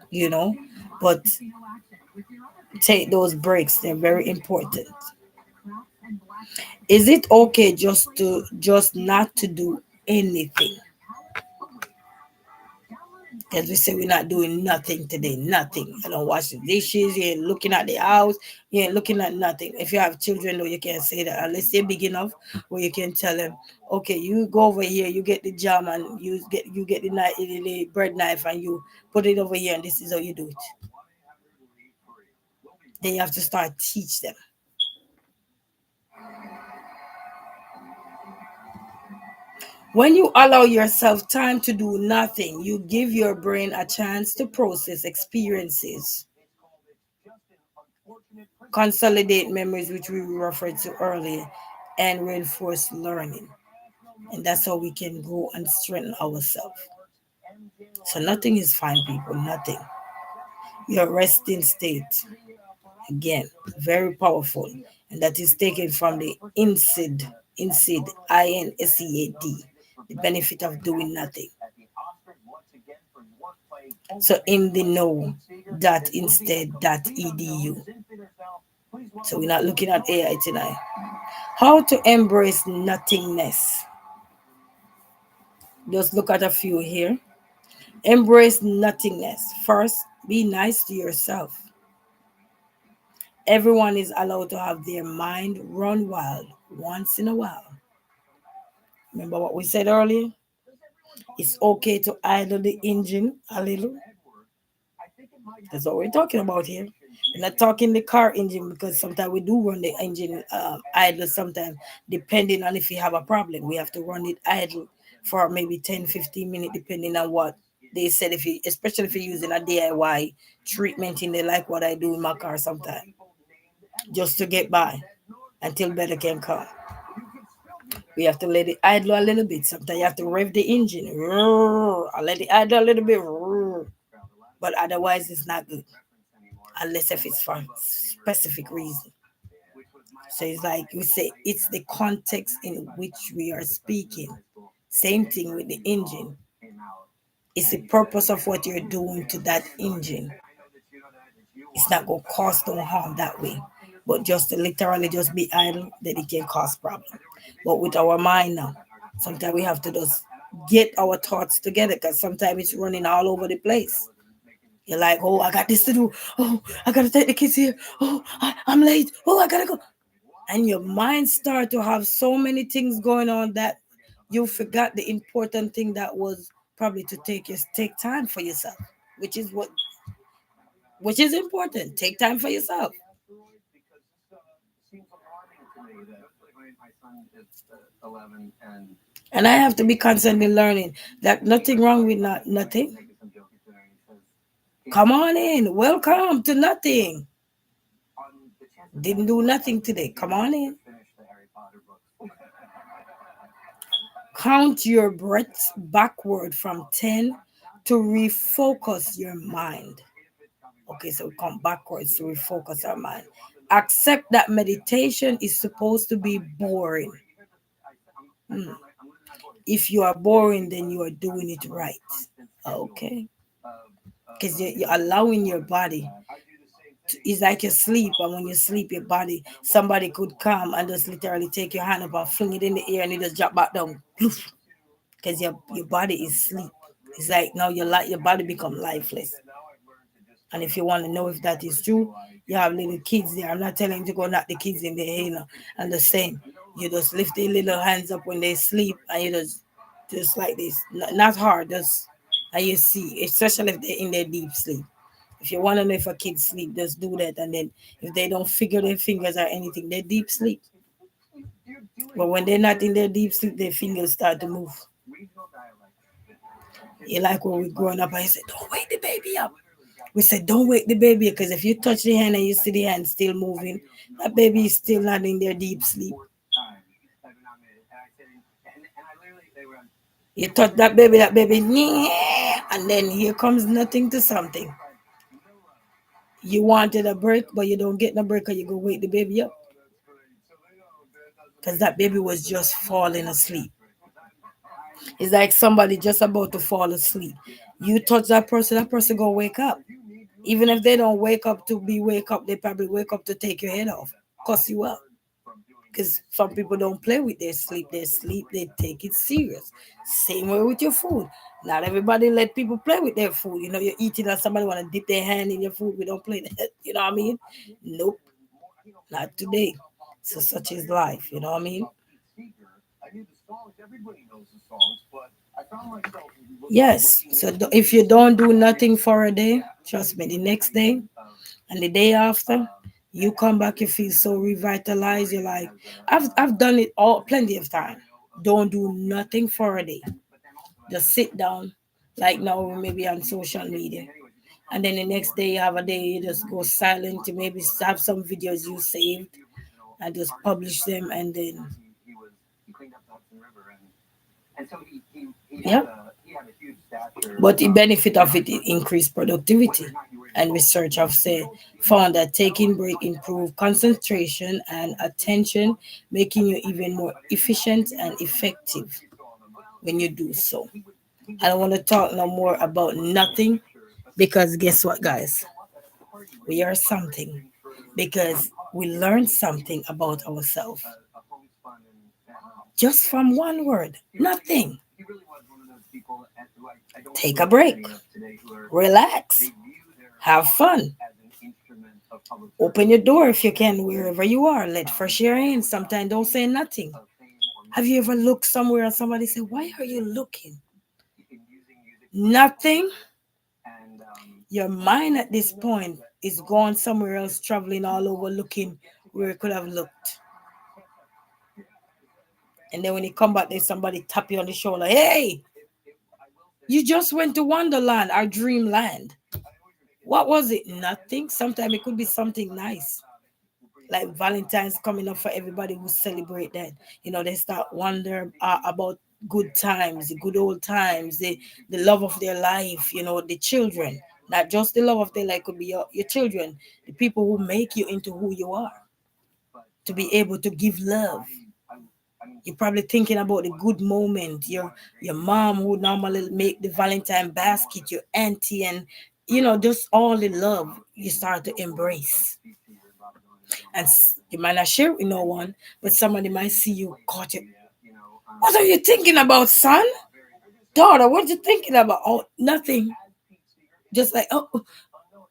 you know. But take those breaks; they're very important. Is it okay just not to do anything? Because we say we're not doing nothing today, nothing. I don't wash the dishes, you ain't looking at the house, you ain't looking at nothing. If you have children, though, you can't say that unless they're big enough where you can tell them, okay, you go over here, you get the jam and you get the bread knife and you put it over here and this is how you do it. Then you have to start teach them. When you allow yourself time to do nothing, you give your brain a chance to process experiences, consolidate memories, which we referred to earlier, and reinforce learning. And that's how we can grow and strengthen ourselves. So nothing is fine, people. Nothing. Your resting state, again, very powerful. And that is taken from the INSEAD, the benefit of doing nothing. So in the know that instead that edu. So we're not looking at AI tonight. How to embrace nothingness. Just look at a few here. Embrace nothingness. First, be nice to yourself. Everyone is allowed to have their mind run wild once in a while. Remember what we said earlier? It's okay to idle the engine a little. That's what we're talking about here. We're not talking the car engine because sometimes we do run the engine idle sometimes, depending on if you have a problem. We have to run it idle for maybe 10, 15 minutes, depending on what they said. Especially if you're using a DIY treatment in there, like what I do in my car sometimes, just to get by until better can come. We have to let it idle a little bit. Sometimes you have to rev the engine. I let it idle a little bit. But otherwise, it's not good unless if it's for specific reason. So it's like we say, it's the context in which we are speaking. Same thing with the engine. It's the purpose of what you're doing to that engine. It's not going to cause no harm that way. But just to literally just be idle, then it can cause problem. But with our mind now, sometimes we have to just get our thoughts together because sometimes it's running all over the place. You're like, oh, I got this to do. Oh, I got to take the kids here. Oh, I'm late. Oh, I got to go. And your mind start to have so many things going on that you forgot the important thing that was probably to take time for yourself, which is important. Take time for yourself. And I have to be constantly learning that nothing wrong with nothing. Come on in. Welcome to nothing. Didn't do nothing today. Come on in. Count your breaths backward from 10 to refocus your mind. Okay, so we come backwards to refocus our mind. Accept that meditation is supposed to be boring. Hmm. If you are boring, then you are doing it right. Okay. Because you're allowing your body. It's like you sleep, and when you sleep, your body, somebody could come and just literally take your hand up and fling it in the air and it just drop back down. Because your body is sleep. It's like now your body become lifeless. And if you want to know if that is true, you have little kids there. I'm not telling you to go knock the kids in the head, and the same. You just lift their little hands up when they sleep, and you just like this, not hard, just and you see, especially if they're in their deep sleep. If you want to know if a kid sleep, just do that, and then if they don't figure their fingers or anything, they deep sleep. But when they're not in their deep sleep, their fingers start to move. You like when we growing up, I said, "Don't wake the baby up." We said, don't wake the baby because if you touch the hand and you see the hand still moving, that baby is still not in their deep sleep. You touch that baby, and then here comes nothing to something. You wanted a break, but you don't get no break because you go wake the baby up. Because that baby was just falling asleep. It's like somebody just about to fall asleep. You touch that person gonna wake up. Even if they don't wake up to be wake up, they probably wake up to take your head off, cuss you out. Because some people don't play with their sleep. Their sleep, they take it serious. Same way with your food. Not everybody let people play with their food. You're eating and somebody want to dip their hand in your food. We don't play that. You know what I mean? Nope, not today. So such is life. You know what I mean? Yes. So if you don't do nothing for a day, trust me, the next day and the day after, you come back, you feel so revitalized. You're like, I've done it all plenty of time. Don't do nothing for a day. Just sit down, like now maybe on social media. And then the next day you have a day you just go silent. You maybe have some videos you saved and just publish them and then yeah. But the benefit of it is increased productivity. And research have said found that taking break improve concentration and attention, making you even more efficient and effective when you do so. I don't want to talk no more about nothing because guess what, guys? We are something because we learn something about ourselves just from one word, nothing. Take a break, relax, have fun. Open your door if you can, wherever you are. Let fresh air in. Sometimes don't say nothing. Have you ever looked somewhere and somebody say, why are you looking? Nothing. Your mind at this point is gone somewhere else, traveling all over looking where it could have looked. And then when you come back, there's somebody tap you on the shoulder. Hey, you just went to Wonderland, our dreamland. What was it? Nothing. Sometimes it could be something nice. Like Valentine's coming up for everybody who celebrate that. They start wonder about good times, the good old times, the love of their life, the children. Not just the love of their life, could be your children, the people who make you into who you are. To be able to give love. You're probably thinking about the good moment, your mom who normally make the Valentine basket, your auntie, and just all the love you start to embrace. And you might not share with no one, but somebody might see you caught it. What are you thinking about, son? Daughter, what are you thinking about? Oh, nothing. Just like, oh,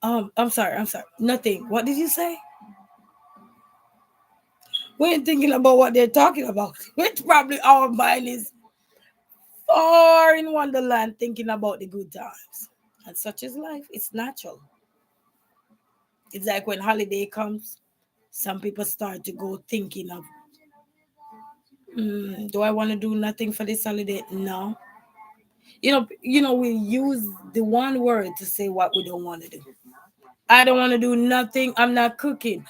I'm sorry. Nothing. What did you say? We ain't thinking about what they're talking about. Which probably our mind is far in Wonderland thinking about the good times. And such is life. It's natural. It's like when holiday comes, some people start to go thinking of, do I want to do nothing for this holiday? No. We use the one word to say what we don't want to do. I don't want to do nothing. I'm not cooking.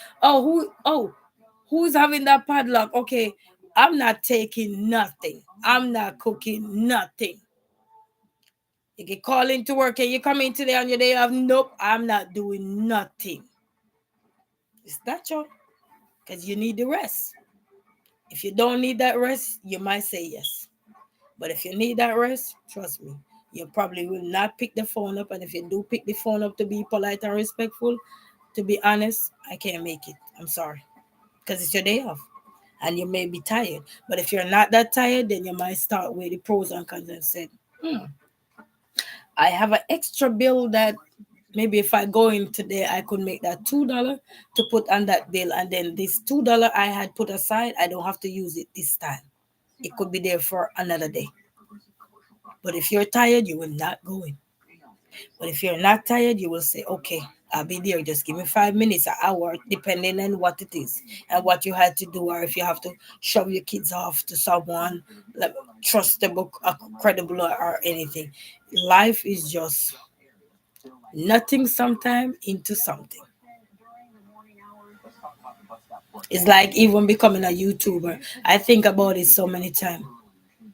Who's having that padlock? Okay, I'm not taking nothing. I'm not cooking nothing. You get called into work and you come in today on your day off. Nope, I'm not doing nothing. It's natural because you need the rest. If you don't need that rest, you might say yes. But if you need that rest, trust me, you probably will not pick the phone up. And if you do pick the phone up to be polite and respectful, to be honest, I can't make it. I'm sorry. Because it's your day off. And you may be tired. But if you're not that tired, then you might start with the pros and cons and say, I have an extra bill that maybe if I go in today, I could make that $2 to put on that bill. And then this $2 I had put aside, I don't have to use it this time. It could be there for another day. But if you're tired, you will not go in. But if you're not tired, you will say, okay, I'll be there. Just give me 5 minutes, an hour, depending on what it is and what you had to do, or if you have to shove your kids off to someone like trustable, credible, or anything. Life is just nothing sometime into something. It's like even becoming a YouTuber. I think about it so many times.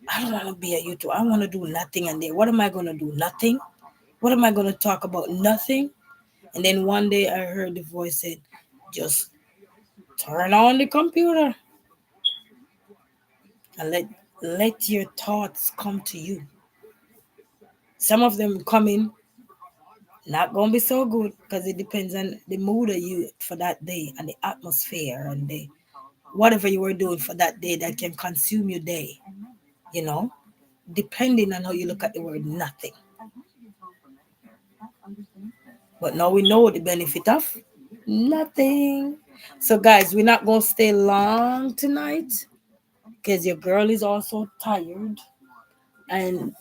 I don't want to be a YouTuber. I want to do nothing. And then what am I going to do? Nothing. What am I going to talk about? Nothing. And then one day I heard the voice said, just turn on the computer and let your thoughts come to you. Some of them coming, not gonna be so good because it depends on the mood of you for that day and the atmosphere and the whatever you were doing for that day that can consume your day, you know, depending on how you look at the word nothing. But now we know the benefit of nothing. So guys, we're not gonna stay long tonight because your girl is also tired. And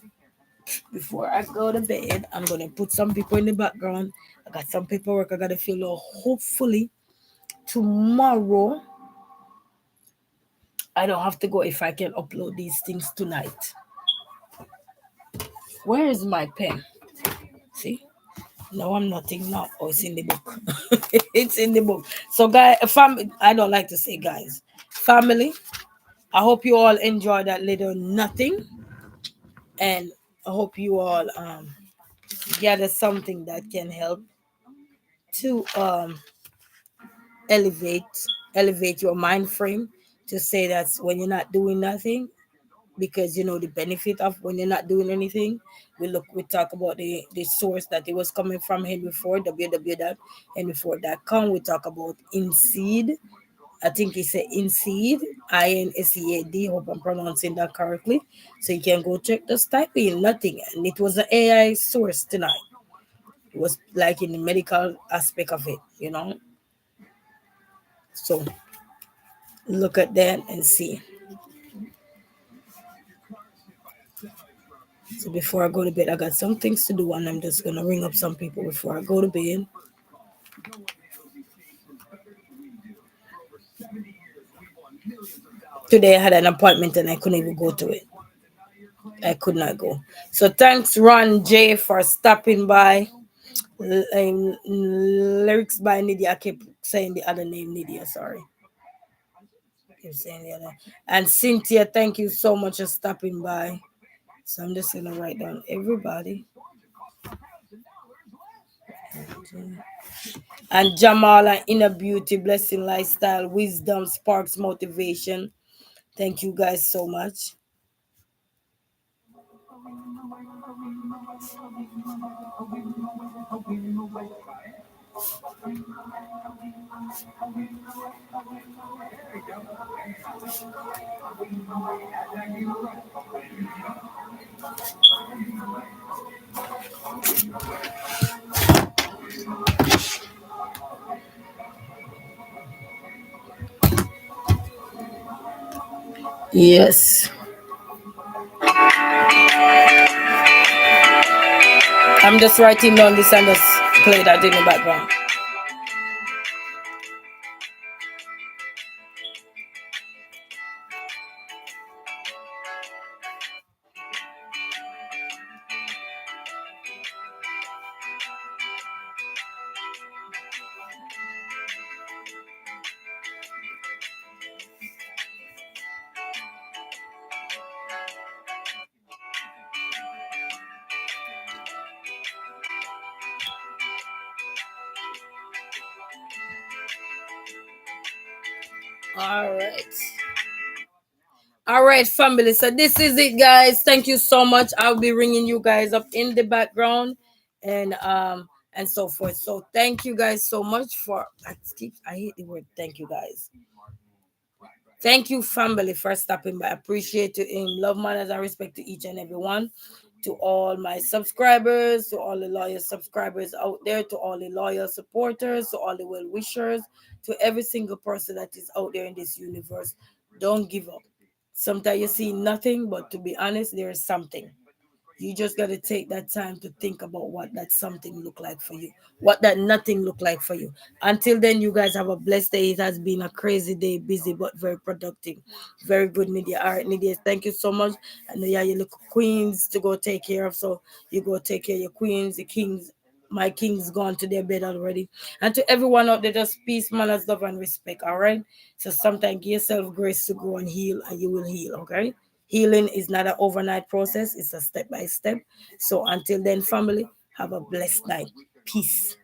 before I go to bed, I'm gonna put some people in the background. I got some paperwork I gotta fill out. Hopefully tomorrow I don't have to go if I can upload these things tonight. Where is my pen? See? No, I'm nothing now. Oh, it's in the book. It's in the book. So, guys, I don't like to say guys. Family, I hope you all enjoy that little nothing. And I hope you all gather something that can help to elevate elevate your mind frame to say that's when you're not doing nothing because you know the benefit of when you're not doing anything. We talk about the source that it was coming from Henry Ford, www.henryford.com. We talk about InSeed. I think he said InSeed, INSEAD. Hope I'm pronouncing that correctly. So you can go check, just type in nothing, and it was an AI source tonight. It was like in the medical aspect of it, you know. So look at that and see. So before I go to bed, I got some things to do, and I'm just gonna ring up some people before I go to bed. Today I had an appointment and I couldn't even go to it. I could not go. So thanks, Ron J, for stopping by. Lyrics by Nydia. I keep saying the other name, Nydia. Sorry. Keep saying the other. And Cynthia, thank you so much for stopping by. So I'm just gonna write down everybody. And Jamala, Inner Beauty, Blessing Lifestyle, Wisdom, Sparks, Motivation. Thank you guys so much. Yes. I'm just writing down this and just play that in the background. All right. All right, family. So this is it, guys. Thank you so much. I'll be ringing you guys up in the background, and so forth. So thank you guys so much for. I hate the word. Thank you guys. Thank you, family, for stopping by. Appreciate you in love, manners, and respect to each and every one. To all my subscribers, to all the loyal subscribers out there, to all the loyal supporters, to all the well wishers, to every single person that is out there in this universe. Don't give up. Sometimes you see nothing, but to be honest, there is something. You just got to take that time to think about what that something look like for you, what that nothing look like for you. Until then, you guys have a blessed day. It has been a crazy day, busy but very productive. Very good, Media. All right, Media, thank you so much. And yeah, you look queens to go take care of. So you go take care of your queens, the kings. My king's gone to their bed already. And to everyone out there, just peace, manners, love, and respect. All right. So sometimes give yourself grace to grow and heal, and you will heal. Okay. Healing is not an overnight process, it's a step by step. So until then, family, have a blessed night. Peace.